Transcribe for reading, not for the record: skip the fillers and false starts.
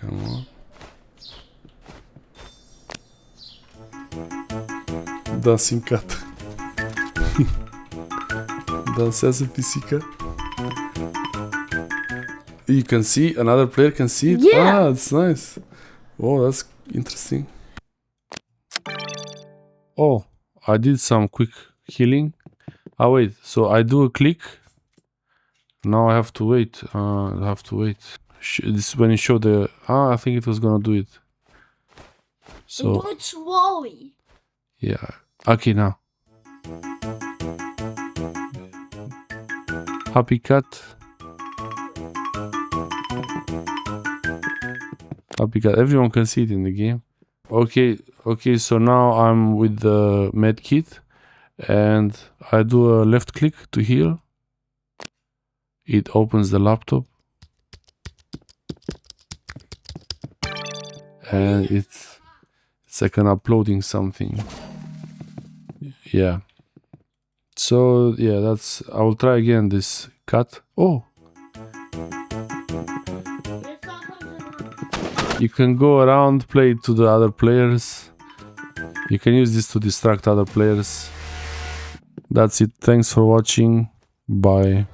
Come on. Dancing cat. Dansează pisica. You can see, another player can see it? Yeah. Ah, that's nice. Oh, that's interesting. Oh, I did some quick healing. Ah, wait, so I do a click. Now I have to wait. This is when you show the... I think it was gonna do it. So... Do it slowly. Yeah. Okay, now. Happy cat. Happy cat. Everyone can see it in the game. Okay, so now I'm with the med kit and I do a left click to heal. It opens the laptop. And it's like an uploading something. Yeah. So yeah, that's... I will try again this cat. Oh! You can go around, play to the other players. You can use this to distract other players. That's it. Thanks for watching. Bye.